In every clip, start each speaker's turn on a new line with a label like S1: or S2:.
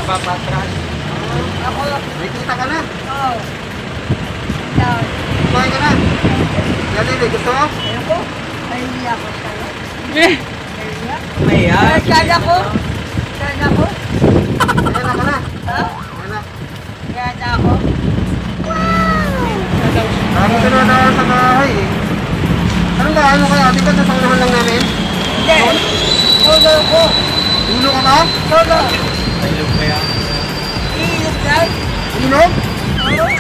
S1: nagpapatras.
S2: Ako.
S1: May kita ka na.
S2: Oo. Yan.
S1: Kumain ka na. Dali, gusto mo?
S2: Ako. Ay, hindi ako sa'yo.
S1: May
S2: Ay, saan ako? Saan ako?
S1: Ayan na ka na.
S2: Ha?
S1: Ayan na.
S2: Saan ako?
S1: Ako tinadaan sa bahay eh. Anong ba? Ano kaya? Di ba sasaunahan lang namin?
S2: Hindi. Solo ko.
S1: Ulo ka ba?
S2: Solo.
S1: Ilog kaya?
S2: Iilog lang.
S1: Ilog?
S2: Oo.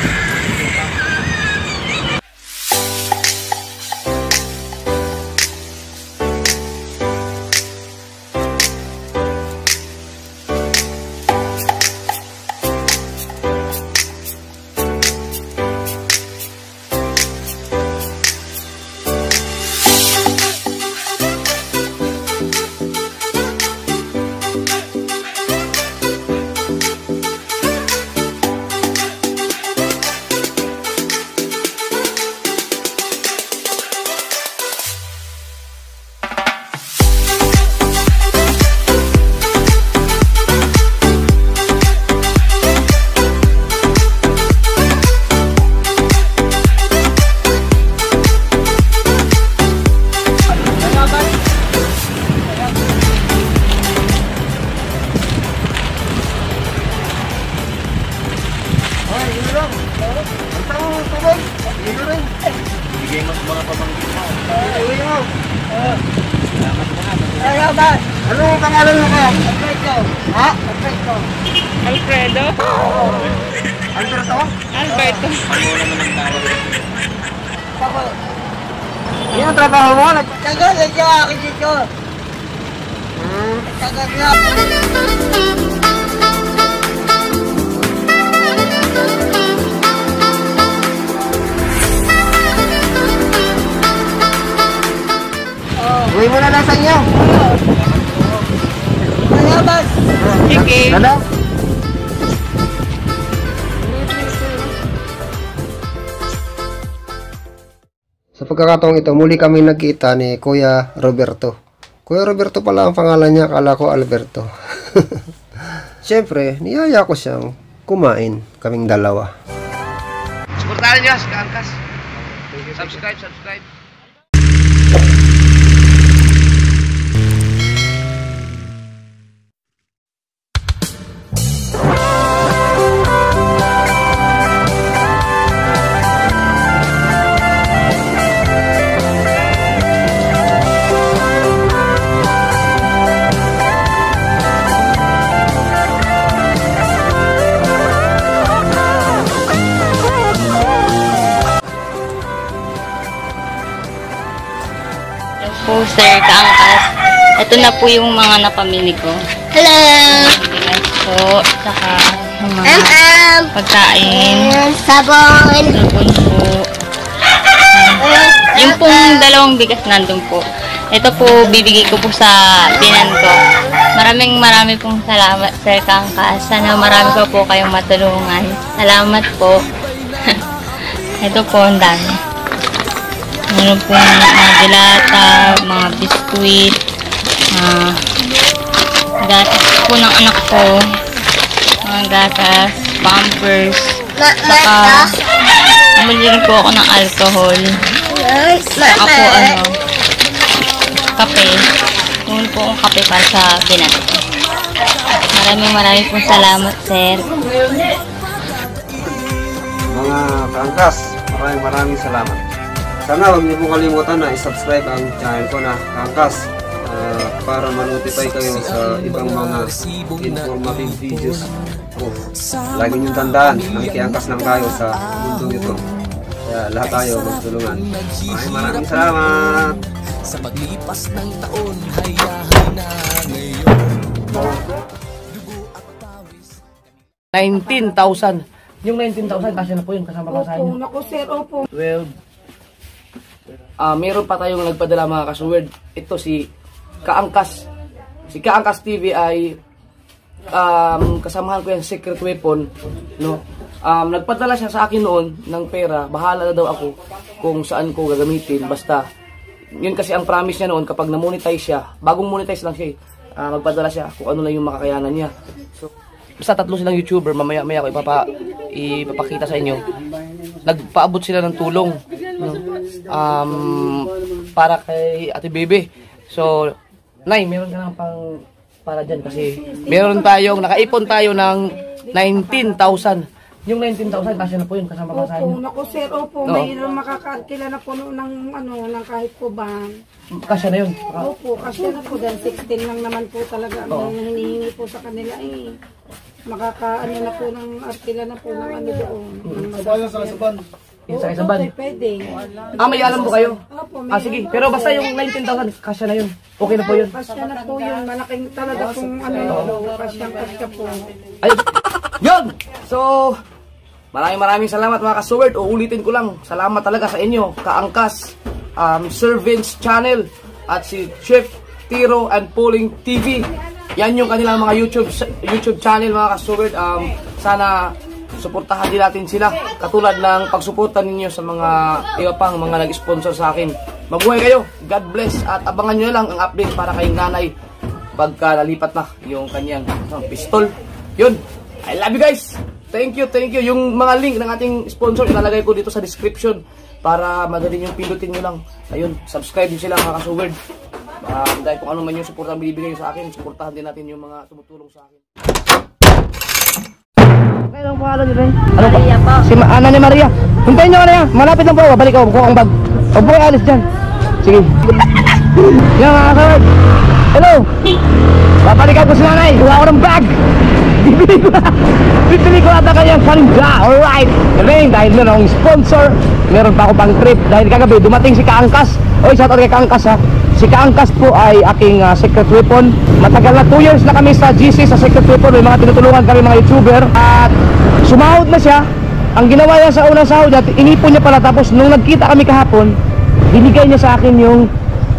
S1: Bigay mo sa mga pamangkin mo. Bigay mo. Salamat mo na.
S2: Salamat.
S1: Ano ang pangalan mo ka?
S2: Alfredo.
S1: Ha?
S2: Alfredo.
S3: Alfredo?
S1: Alberto?
S3: Alberto.
S1: Ano naman ang tawag?
S2: Ako.
S1: Ano ang trabaho mo?
S2: Tagal na siya ako dito. Tagal na.
S1: Uwi mo na lang sa inyo.
S2: Salamat.
S3: Sige.
S1: Dada. Sa pagkakataong ito, muli kami nagkita ni Kuya Roberto. Kuya Roberto pala ang pangalan niya, akala ko Alberto. Siyempre, niyaya ko siyang kumain, kaming dalawa.
S4: Suportahan niyo sa Angkas. Subscribe.
S5: Po, Sir Kaangkas. Ito na po yung mga napamili ko.
S2: Hello.
S5: Bigas po, saka yung mga
S2: MM.
S5: pagkain,
S2: Sabon.
S5: sabon po. Yung pong dalawang bigas nandun po. Ito po, bibigay ko po sa binan ko. Marami pong salamat, Sir Kaangkas. Sana marami po kayong matulungan. Salamat po. Ito po, ang dami. Meron po mga dilata, mga biskuit, gatas po ng anak ko, mga gatas, pampers, saka bumili rin po ako ng alcohol, saka po kape. Bumili po akong kape para sa binan. Maraming po salamat, sir.
S1: Mga kaangkas, maraming salamat. Sana huwag niyo po kalimutan na i-subscribe ang channel ko na Kaangkas para ma-notify kayo sa ibang mga informative videos ko. Lagi niyong tandaan, nakikiangkas lang tayo sa mundong ito. Kaya lahat tayo magtulungan. Maraming salamat!
S6: Sa paglipas ng taon, hayahay na ngayon.
S4: 19,000. Yung 19,000 kasi na po yun kasama ka sa inyo.
S2: Naku, sir, opo.
S4: 12. Meron pa tayong nagpadala mga kasuwerd. Ito si Kaangkas. Si Kaangkas TV ay kasamahan ko yung secret weapon, no? Nagpadala siya sa akin noon ng pera. Bahala na daw ako kung saan ko gagamitin. Basta yun kasi ang promise niya noon kapag na-monetize siya, bagong monetize lang siya, magpadala siya kung ano lang yung makakayanan niya. So basta 3 silang YouTuber, mamaya-maya ko ipapakita sa inyo. Nagpaabot sila ng tulong, no? Para kay Ate Bebe. So, Nay, meron ka lang pang para dyan kasi meron tayong, nakaipon tayo ng 19,000. Yung 19,000 kasi na po yun kasama ka sa
S7: Opo,
S4: inyo.
S7: naku sir, opo,
S4: Oo.
S7: mayroon makakakila na po ng ng kahit po ba.
S4: Kasya na yun.
S7: Opo, kasi na po dahil 16 lang naman po talaga ang hinihingi po sa kanila eh. Makakaano na po ng arkila na po ng ano doon.
S4: Yung sa isaban.
S7: Opo, pwede.
S4: May alam po kayo?
S7: Opo, may
S4: Sige. Pero basta yung 19,000, kasya na yun. Okay na po yun.
S7: kasya na po yun. Malaking talaga pong ano, kasya po.
S4: Ay, yun! So, maraming salamat mga ka-Suwerd. Uulitin ko lang, salamat talaga sa inyo, Kaangkas Servants Channel at si Chef Tiro and Pulling TV. Yan yung kanilang mga YouTube channel mga ka-Suwerd. Sana suportahan din natin sila katulad ng pagsuporta ninyo sa mga iba pang mga nag-sponsor sa akin. Mabuhay kayo, God bless, at abangan nyo lang ang update para kay nanay pagka nalipat na yung kanyang pistol. Yun, I love you guys. Thank you. Yung mga link ng ating sponsor ilalagay ko dito sa description para madali yung pindutin nyo lang. Ayun, subscribe nyo sila mga ka-Suwerd. Dahil kung ano man yung suporta ang binibigay sa akin, suportahan din natin yung mga tumutulong sa akin. Anong pangalan nyo rin? Maria po. Si Ana ni Maria. Hintayin nyo ka na yan. Malapit lang po. Balik ako. Kuha ang bag. Huwag po kayo alis dyan. Sige. Yan mga ka-Suwerd. Hello. Babalikan ko si nanay. Kuha ako ng bag. Bibili ko ata kanyang paninda. Alright. Galing. Dahil meron akong sponsor. Meron pa ako pang trip. Dahil kagabi dumating si Kaangkas. Oy, shout out kay Kaangkas ha. Si Kaangkas po ay aking secret weapon. Matagal na 2 years na kami sa GC sa secret weapon. May mga tinutulungan kami mga YouTuber. At sumahod na siya. Ang ginawa niya sa unang sahod at inipon niya pala. Tapos nung nagkita kami kahapon, binigay niya sa akin yung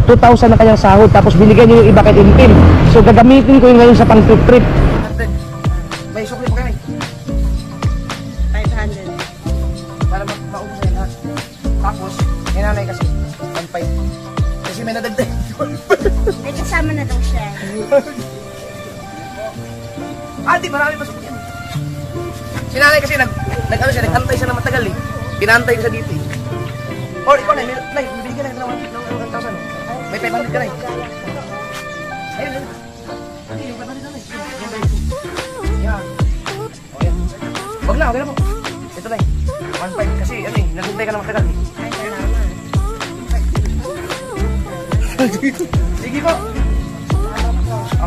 S4: 2,000 na kanyang sahod. Tapos binigay niya yung iba kay Tintin. So gagamitin ko yun ngayon sa pang trip. May sukli pa kayo.
S2: 500.
S4: Para maubos na yun ha. Tapos, may nanay kasi 1.5. Kasi may nadagdag.
S2: Ay, kasama na daw siya.
S4: Di marami pa sukli yan. Si nanay kasi nag-ano siya, nag-antay siya na matagal eh. Pinantay ko siya dito eh. Or ikaw na, bibili ka na ng 1,000. May 500 ka na eh. Ayun. Yung 500 na eh. Yan. O yan. Wag na, okay na po. Ito na eh. 1.5 kasi ano eh, naguntay ka na matagal eh. Sige po.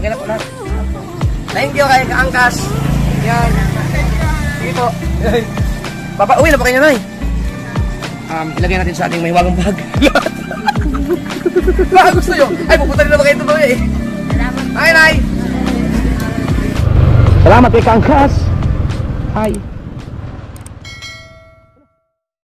S4: Okay na po lahat. Thank you kay Kaangkas. Yan. Sige po. Uwi na pa kayo na eh. Ilagay natin sa ating may wagang bag. Baka gusto nyo. Ay, pupunta rin na ba kayo ito ba eh. Salamat. Hi, Nay. Salamat kay Kaangkas. Hi.